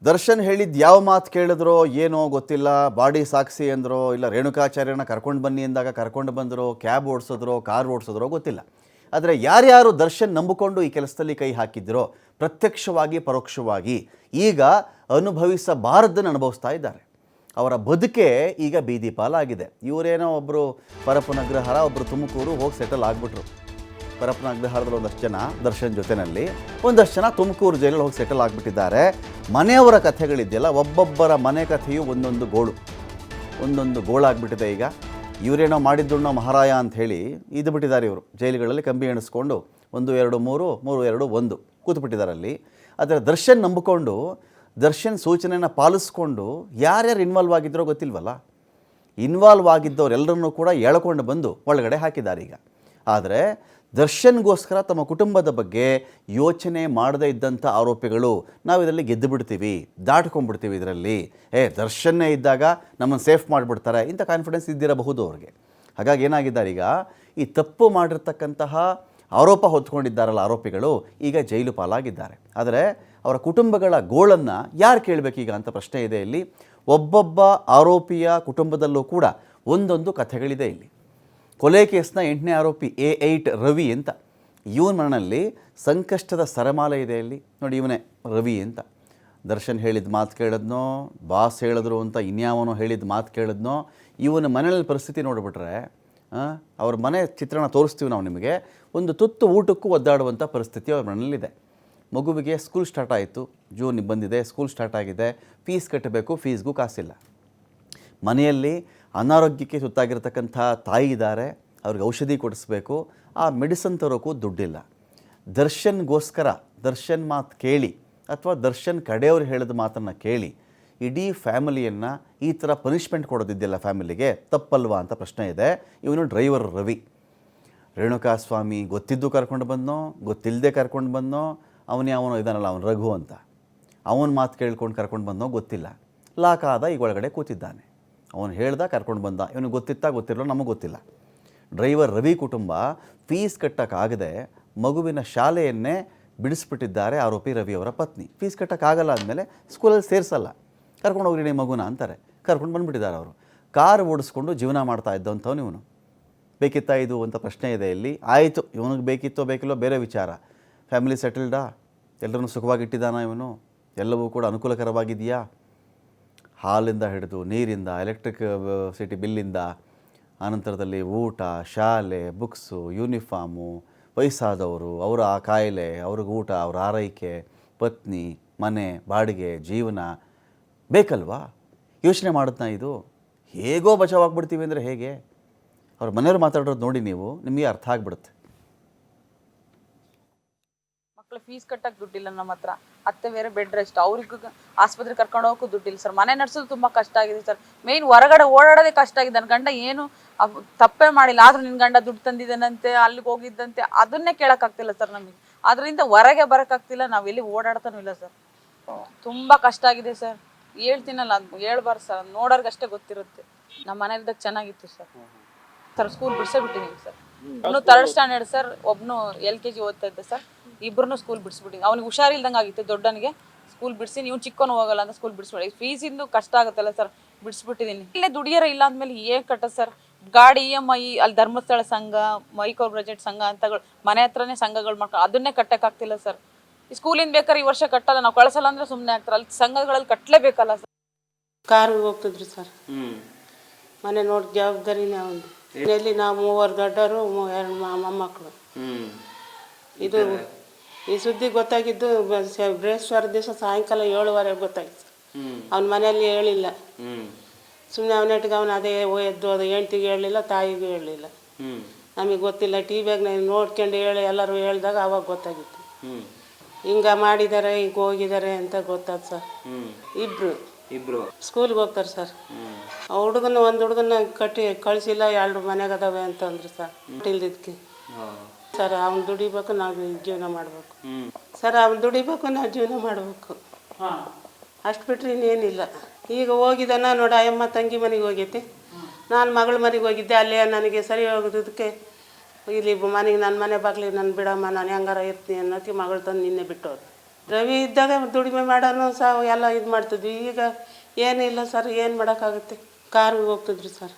ದರ್ಶನ್ ಹೇಳಿದ್ದು ಯಾವ ಮಾತು ಕೇಳಿದ್ರೋ ಏನೋ ಗೊತ್ತಿಲ್ಲ. ಬಾಡಿ ಸಾಕ್ಷಿ ಅಂದ್ರೋ, ಇಲ್ಲ ರೇಣುಕಾಚಾರ್ಯನ ಕರ್ಕೊಂಡು ಬನ್ನಿ ಅಂದಾಗ ಕರ್ಕೊಂಡು ಬಂದರೋ, ಕ್ಯಾಬ್ ಓಡಿಸಿದ್ರೋ, ಕಾರ್ ಓಡಿಸಿದ್ರೋ ಗೊತ್ತಿಲ್ಲ. ಆದರೆ ಯಾರ್ಯಾರು ದರ್ಶನ್ ನಂಬಿಕೊಂಡು ಈ ಕೆಲಸದಲ್ಲಿ ಕೈ ಹಾಕಿದ್ರೋ, ಪ್ರತ್ಯಕ್ಷವಾಗಿ ಪರೋಕ್ಷವಾಗಿ ಈಗ ಅನುಭವಿಸಬಾರದನ್ನು ಅನುಭವಿಸ್ತಾ ಇದ್ದಾರೆ. ಅವರ ಬದುಕೆ ಈಗ ಬೀದಿ ಪಾಲಾಗಿದೆ. ಇವರೇನೋ ಒಬ್ಬರು ಪರಪ್ಪನ ಅಗ್ರಹಾರ, ಒಬ್ಬರು ತುಮಕೂರು ಹೋಗಿ ಸೆಟಲ್ ಆಗಿಬಿಟ್ರು. ಪರಪ್ಪನ ಅಗ್ರಹಾರದಲ್ಲಿ ಒಂದಷ್ಟು ಜನ ದರ್ಶನ್ ಜೊತೆಯಲ್ಲಿ, ಒಂದಷ್ಟು ಜನ ತುಮಕೂರು ಜೈಲಲ್ಲಿ ಹೋಗಿ ಸೆಟಲ್ ಆಗಿಬಿಟ್ಟಿದ್ದಾರೆ. ಮನೆಯವರ ಕಥೆಗಳಿದೆಯಲ್ಲ, ಒಬ್ಬೊಬ್ಬರ ಮನೆ ಕಥೆಯು ಒಂದೊಂದು ಗೋಳಾಗ್ಬಿಟ್ಟಿದೆ. ಈಗ ಇವರೇನೋ ಮಾಡಿದ್ದುಣ್ಣೋ ಮಹಾರಾಯ ಅಂಥೇಳಿ ಇದು ಬಿಟ್ಟಿದ್ದಾರೆ. ಇವರು ಜೈಲುಗಳಲ್ಲಿ ಕಂಬಿ ಎಣಿಸ್ಕೊಂಡು 1 2 3 3 2 1 ಕೂತ್ಬಿಟ್ಟಿದ್ದಾರೆ ಅಲ್ಲಿ. ಆದರೆ ದರ್ಶನ್ ನಂಬಿಕೊಂಡು, ದರ್ಶನ್ ಸೂಚನೆಯನ್ನು ಪಾಲಿಸ್ಕೊಂಡು ಯಾರ್ಯಾರು ಇನ್ವಾಲ್ವ್ ಆಗಿದ್ದರೋ ಗೊತ್ತಿಲ್ವಲ್ಲ. ಇನ್ವಾಲ್ವ್ ಆಗಿದ್ದವರೆಲ್ಲರನ್ನೂ ಕೂಡ ಎಳ್ಕೊಂಡು ಬಂದು ಒಳಗಡೆ ಹಾಕಿದ್ದಾರೆ ಈಗ. ಆದರೆ ದರ್ಶನ್ಗೋಸ್ಕರ ತಮ್ಮ ಕುಟುಂಬದ ಬಗ್ಗೆ ಯೋಚನೆ ಮಾಡದೇ ಇದ್ದಂಥ ಆರೋಪಿಗಳು, ನಾವು ಇದರಲ್ಲಿ ಗೆದ್ದು ಬಿಡ್ತೀವಿ, ದಾಟ್ಕೊಂಡ್ಬಿಡ್ತೀವಿ, ಇದರಲ್ಲಿ ದರ್ಶನ್ನೇ ಇದ್ದಾಗ ನಮ್ಮನ್ನು ಸೇಫ್ ಮಾಡಿಬಿಡ್ತಾರೆ, ಇಂಥ ಕಾನ್ಫಿಡೆನ್ಸ್ ಇದ್ದಿರಬಹುದು ಅವ್ರಿಗೆ. ಹಾಗಾಗಿ ಏನಾಗಿದ್ದಾರೆ, ಈಗ ಈ ತಪ್ಪು ಮಾಡಿರ್ತಕ್ಕಂತಹ ಆರೋಪ ಹೊತ್ಕೊಂಡಿದ್ದಾರಲ್ಲ ಆರೋಪಿಗಳು, ಈಗ ಜೈಲು ಪಾಲಾಗಿದ್ದಾರೆ. ಆದರೆ ಅವರ ಕುಟುಂಬಗಳ ಗೋಳನ್ನು ಯಾರು ಕೇಳಬೇಕೀಗ ಅಂತ ಪ್ರಶ್ನೆ ಇದೆ ಇಲ್ಲಿ. ಒಬ್ಬೊಬ್ಬ ಆರೋಪಿಯ ಕುಟುಂಬದಲ್ಲೂ ಕೂಡ ಒಂದೊಂದು ಕಥೆಗಳಿದೆ ಇಲ್ಲಿ. ಕೊಲೆ ಕೇಸ್ನ 8ನೇ ಆರೋಪಿ A8 ರವಿ ಅಂತ, ಇವನ ಮನೆಯಲ್ಲಿ ಸಂಕಷ್ಟದ ಸರಮಾಲೆ ಇದೆ ಇಲ್ಲಿ. ನೋಡಿ, ಇವನೇ ರವಿ ಅಂತ. ದರ್ಶನ್ ಹೇಳಿದ ಮಾತು ಕೇಳಿದ್ನೋ, ಬಾಸ್ ಹೇಳಿದ್ರು ಅಂತ ಇನ್ಯಾವನೋ ಹೇಳಿದ ಮಾತು ಕೇಳಿದ್ನೋ, ಇವನ ಮನೆಯಲ್ಲಿ ಪರಿಸ್ಥಿತಿ ನೋಡಿಬಿಟ್ರೆ, ಅವ್ರ ಮನೆ ಚಿತ್ರಣ ತೋರಿಸ್ತೀವಿ ನಾವು ನಿಮಗೆ. ಒಂದು ತುತ್ತು ಊಟಕ್ಕೂ ಒದ್ದಾಡುವಂಥ ಪರಿಸ್ಥಿತಿ ಅವ್ರ ಮನೆಯಲ್ಲಿದೆ. ಮಗುವಿಗೆ ಸ್ಕೂಲ್ ಸ್ಟಾರ್ಟ್ ಆಯಿತು, ಜೂನ್ ಬಂದಿದೆ, ಸ್ಕೂಲ್ ಸ್ಟಾರ್ಟ್ ಆಗಿದೆ, ಫೀಸ್ ಕಟ್ಟಬೇಕು, ಫೀಸ್ಗೂ ಕಾಸಿಲ್ಲ. ಮನೆಯಲ್ಲಿ ಅನಾರೋಗ್ಯಕ್ಕೆ ತುತ್ತಾಗಿರ್ತಕ್ಕಂಥ ತಾಯಿ ಇದ್ದಾರೆ, ಅವ್ರಿಗೆ ಔಷಧಿ ಕೊಡಿಸ್ಬೇಕು, ಆ ಮೆಡಿಸನ್ ತರೋಕ್ಕೂ ದುಡ್ಡಿಲ್ಲ. ದರ್ಶನ್ಗೋಸ್ಕರ ದರ್ಶನ್ ಮಾತು ಕೇಳಿ ಅಥವಾ ದರ್ಶನ್ ಕಡೆಯವರು ಹೇಳಿದ ಮಾತನ್ನು ಕೇಳಿ ಇಡೀ ಫ್ಯಾಮಿಲಿಯನ್ನು ಈ ಥರ ಪನಿಷ್ಮೆಂಟ್ ಕೊಡೋದಿದೆಯಲ್ಲ, ಫ್ಯಾಮಿಲಿಗೆ ತಪ್ಪಲ್ವಾ ಅಂತ ಪ್ರಶ್ನೆ ಇದೆ. ಇವನು ಡ್ರೈವರ್ ರವಿ. ರೇಣುಕಾಸ್ವಾಮಿ ಗೊತ್ತಿದ್ದು ಕರ್ಕೊಂಡು ಬಂದನೋ, ಗೊತ್ತಿಲ್ಲದೆ ಕರ್ಕೊಂಡು ಬಂದನೋ, ಅವನು ಇದಾನಲ್ಲ ಅವನು ರಘು ಅಂತ, ಅವನ ಮಾತು ಕೇಳ್ಕೊಂಡು ಕರ್ಕೊಂಡು ಬಂದನೋ ಗೊತ್ತಿಲ್ಲ. ಲಾಕಾದ ಈಗ ಒಳಗಡೆ ಕೂತಿದ್ದಾನೆ. ಅವನು ಹೇಳ್ದ ಕರ್ಕೊಂಡು ಬಂದ, ಇವನಿಗೆ ಗೊತ್ತಿರಲೋ ನಮಗೆ ಗೊತ್ತಿಲ್ಲ. ಡ್ರೈವರ್ ರವಿ ಕುಟುಂಬ ಫೀಸ್ ಕಟ್ಟೋಕ್ಕಾಗದೆ ಮಗುವಿನ ಶಾಲೆಯನ್ನೇ ಬಿಡಿಸ್ಬಿಟ್ಟಿದ್ದಾರೆ ಆರೋಪಿ ರವಿಯವರ ಪತ್ನಿ. ಫೀಸ್ ಕಟ್ಟೋಕ್ಕಾಗಲ್ಲ ಅಂದಮೇಲೆ ಸ್ಕೂಲಲ್ಲಿ ಸೇರಿಸಲ್ಲ, ಕರ್ಕೊಂಡು ಹೋಗ್ರಿ ನಿಮ್ಮ ಮಗುನ ಅಂತಾರೆ. ಕರ್ಕೊಂಡು ಬಂದುಬಿಟ್ಟಿದ್ದಾರೆ ಅವರು. ಕಾರ್ ಓಡಿಸ್ಕೊಂಡು ಜೀವನ ಮಾಡ್ತಾ ಇದ್ದಂಥವ್ನು ಇವನು. ಬೇಕಿತ್ತಾ ಇದು ಅಂತ ಪ್ರಶ್ನೆ ಇದೆ ಇಲ್ಲಿ. ಆಯಿತು, ಇವನಿಗೆ ಬೇಕಿತ್ತೋ ಬೇಕಿಲ್ಲೋ ಬೇರೆ ವಿಚಾರ. ಫ್ಯಾಮಿಲಿ ಸೆಟಲ್ಡಾ, ಎಲ್ಲರನ್ನೂ ಸುಖವಾಗಿಟ್ಟಿದ್ದಾನ ಇವನು, ಎಲ್ಲವೂ ಕೂಡ ಅನುಕೂಲಕರವಾಗಿದೆಯಾ? ಹಾಲಿಂದ ಹಿಡಿದು ನೀರಿಂದ, ಎಲೆಕ್ಟ್ರಿಸಿಟಿ ಬಿಲ್ಲಿಂದ, ಆನಂತರದಲ್ಲಿ ಊಟ, ಶಾಲೆ, ಬುಕ್ಸು, ಯೂನಿಫಾರ್ಮು, ವಯಸ್ಸಾದವರು, ಅವರ ಆ ಕಾಯಿಲೆ, ಅವ್ರಿಗೆ ಊಟ, ಅವ್ರ ಆರೈಕೆ, ಪತ್ನಿ, ಮನೆ, ಬಾಡಿಗೆ, ಜೀವನ ಬೇಕಲ್ವಾ? ಯೋಚನೆ ಮಾಡುತ್ತಾ ಇದು ಹೇಗೋ ಬಚಾವಾಗ್ಬಿಡ್ತೀವಿ ಅಂದರೆ ಹೇಗೆ? ಅವ್ರ ಮನೆಯವ್ರು ಮಾತಾಡೋದು ನೋಡಿ ನೀವು, ನಿಮಗೆ ಅರ್ಥ ಆಗಿಬಿಡುತ್ತೆ. ಫೀಸ್ ಕಟ್ಟಕ್ಕೆ ದುಡ್ಡಿಲ್ಲ ನಮ್ಮ ಹತ್ರ, ಅತ್ತೆ ಬೇರೆ ಬೆಡ್ ರೆಸ್ಟ್, ಅವ್ರಿಗೂ ಆಸ್ಪತ್ರೆ ಕರ್ಕೊಂಡು ಹೋಗೋಕ್ಕೂ ದುಡ್ಡಿಲ್ಲ ಸರ್. ಮನೆ ನಡೆಸೋದು ತುಂಬಾ ಕಷ್ಟ ಆಗಿದೆ ಸರ್. ಮೇನ್ ಹೊರಗಡೆ ಓಡಾಡೋದೇ ಕಷ್ಟ ಆಗಿದೆ. ನನ್ನ ಗಂಡ ಏನು ತಪ್ಪೇ ಮಾಡಿಲ್ಲ, ಆದ್ರೂ ನಿನ್ನ ಗಂಡ ದುಡ್ಡು ತಂದಿದ್ದಾನಂತೆ, ಅಲ್ಲಿಗೆ ಹೋಗಿದ್ದಂತೆ, ಅದನ್ನೇ ಕೇಳಕ್ಕಾಗ್ತಿಲ್ಲ ಸರ್ ನಮಗೆ. ಅದರಿಂದ ಹೊರಗೆ ಬರೋಕ್ಕಾಗ್ತಿಲ್ಲ, ನಾವು ಎಲ್ಲಿ ಓಡಾಡ್ತಾನೂ ಇಲ್ಲ ಸರ್. ತುಂಬಾ ಕಷ್ಟ ಆಗಿದೆ ಸರ್. ಹೇಳ್ತೀನಲ್ಲ, ಅದು ಹೇಳ್ಬಾರ್ದು ಸರ್, ನೋಡೋರ್ಗಷ್ಟೇ ಗೊತ್ತಿರುತ್ತೆ. ನಮ್ಮ ಮನೆಯಲ್ದಾಗ ಚೆನ್ನಾಗಿತ್ತು ಸರ್. ಸ್ಕೂಲ್ ಬಿಟ್ಟಿದ್ದೀನಿ ಸರ್. ಇನ್ನು 3rd ಸ್ಟ್ಯಾಂಡರ್ಡ್ ಸರ್, ಒಬ್ನು LKG ಓದ್ತಾ ಇದ್ದೆ ಸರ್. ಇಬ್ಬರನ್ನು ಸ್ಕೂಲ್ ಬಿಡಿಸ್ಬಿಟ್ಟಿದ್ದೀನಿ. ಅವ್ನಿಗೆ ಹುಷಾರಿಲ್ದಂಗೆ ಆಗಿತ್ತು, ದೊಡ್ಡನಿಗೆ ಸ್ಕೂಲ್ ಬಿಡಿಸಿ, ನೀವು ಚಿಕ್ಕವನು ಹೋಗಲ್ಲ ಅಂತ ಸ್ಕೂಲ್ ಬಿಡಿಸ್ಬಿಡಿ. ಫೀಸಿಂದು ಕಷ್ಟ ಆಗುತ್ತಲ್ಲ ಸರ್, ಬಿಡಿಸ್ಬಿಟ್ಟಿದ್ದೀನಿ. ಇಲ್ಲೇ ದುಡಿಯೋರ ಇಲ್ಲ ಅಂದಮೇಲೆ ಏನು ಕಟ್ಟೋದು ಸರ್? ಗಾಡಿ EMI, ಅಲ್ಲಿ ಧರ್ಮಸ್ಥಳ ಸಂಘ, ಮೈಕ್ರೋ ಬಜೆಟ್ ಸಂಘ ಅಂತಗಳು ಮನೆ ಹತ್ರನೇ ಸಂಘಗಳು ಮಾಡ್ಕೊಂಡು ಅದನ್ನೇ ಕಟ್ಟಕ್ಕಾಗ್ತಿಲ್ಲ ಸರ್. ಈ ಸ್ಕೂಲಿಂದ ಬೇಕಾದ್ರೆ ಈ ವರ್ಷ ಕಟ್ಟಲ್ಲ, ನಾವು ಕಳಿಸಲ್ಲ ಅಂದ್ರೆ ಸುಮ್ಮನೆ ಆಗ್ತಾರೆ. ಅಲ್ಲಿ ಸಂಘಗಳಲ್ಲಿ ಕಟ್ಟಲೇಬೇಕಲ್ಲ ಸರ್. ಕಾರು ಹೋಗ್ತಿದ್ರು ಸರ್, ಮನೆ ನೋಡಿ ಜವಾಬ್ದಾರಿನೇ ಒಂದು. ಇಲ್ಲಿ ನಾವು 3 ದೊಡ್ಡವರು, 2 ಮೊಮ್ಮಕ್ಕಳು. ಇದು ಈ ಸುದ್ದಿ ಗೊತ್ತಾಗಿದ್ದು ಬೃಹಸ್ಪತಿ ದಿವಸ ಸಾಯಂಕಾಲ 7:15 ಗೊತ್ತಾಗಿತ್ತು. ಅವನ ಮನೆಯಲ್ಲಿ ಹೇಳಿಲ್ಲ, ಸುಮ್ಮನೆ ಅವನೆಟ್ಟಿಗೆ ಅವನು ಅದೇ ಎದ್ದು ಅದು ಹೆಂಡ್ತಿಗೆ ಹೇಳಲಿಲ್ಲ, ತಾಯಿಗೂ ಹೇಳಲಿಲ್ಲ. ನಮಗೆ ಗೊತ್ತಿಲ್ಲ. TVಯಾಗ ನೋಡ್ಕೊಂಡು ಎಲ್ಲರೂ ಹೇಳಿದಾಗ ಅವಾಗ ಗೊತ್ತಾಗಿತ್ತು. ಹಿಂಗೆ ಮಾಡಿದ್ದಾರೆ, ಹಿಂಗೆ ಹೋಗಿದ್ದಾರೆ ಅಂತ ಗೊತ್ತಾದ ಸರ್. ಇಬ್ರು ಸ್ಕೂಲ್ಗೆ ಹೋಗ್ತಾರೆ ಸರ್. ಒಂದು ಹುಡುಗನ ಕಟ್ಟಿ ಕಳಿಸಿಲ್ಲ, 2 ಮನೆಗೆ ಅದಾವೆ ಅಂತಂದ್ರು ಸರ್. ಇಲ್ದಿದ್ದಕ್ಕೆ ಸರ್, ಅವ್ನು ದುಡಿಬೇಕು, ನಾವು ಜೀವನ ಮಾಡಬೇಕು ಸರ್. ಅವ್ನು ದುಡಿಬೇಕು, ನಾವು ಜೀವನ ಮಾಡಬೇಕು, ಅಷ್ಟು ಬಿಟ್ಟರೆ ಇನ್ನೇನಿಲ್ಲ. ಈಗ ಹೋಗಿದ್ದಾನ ನೋಡಿ, ಅಯ್ಯಮ್ಮ ತಂಗಿ ಮನೆಗೆ ಹೋಗೈತಿ, ನಾನು ಮಗಳ ಮನೆಗೆ ಹೋಗಿದ್ದೆ. ಅಲ್ಲೇ ನನಗೆ ಸರಿ ಹೋಗೋದಕ್ಕೆ ಇಲ್ಲಿ ಮನೆಗೆ ನನ್ನ ಮನೆ ಬಾಗ್ಲಿಗೆ ನಾನು ಬಿಡಮ್ಮ, ನಾನು ಹೆಂಗಾರ ಇರ್ತೀನಿ ಅನ್ನೋಕ್ಕೆ ಮಗಳು ತಂದು ನಿನ್ನೆ ಬಿಟ್ಟೋದು. ರವಿ ಇದ್ದಾಗ ದುಡಿಮೆ ಮಾಡೋನು ಸಹ ಎಲ್ಲ ಇದು ಮಾಡ್ತಿದ್ವಿ. ಈಗ ಏನಿಲ್ಲ ಸರ್, ಏನು ಮಾಡೋಕ್ಕಾಗುತ್ತೆ. ಕಾರ್ಗೆ ಹೋಗ್ತಿದ್ರಿ ಸರ್.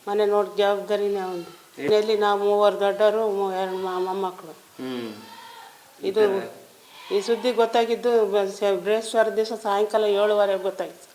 ಮನೆ ನೋಡಿ ಜವಾಬ್ದಾರಿನೇ ಒಂದು. ಮನೆಯಲ್ಲಿ ನಾವು 3 ದೊಡ್ಡವರು 2 ಮೊಮ್ಮಕ್ಕಳು. ಇದು ಈ ಸುದ್ದಿ ಗೊತ್ತಾಗಿದ್ದು ಬೃಹಸ್ಪತಿ ದಿವಸ ಸಾಯಂಕಾಲ 7:15 ಗೊತ್ತಾಗಿತ್ತು.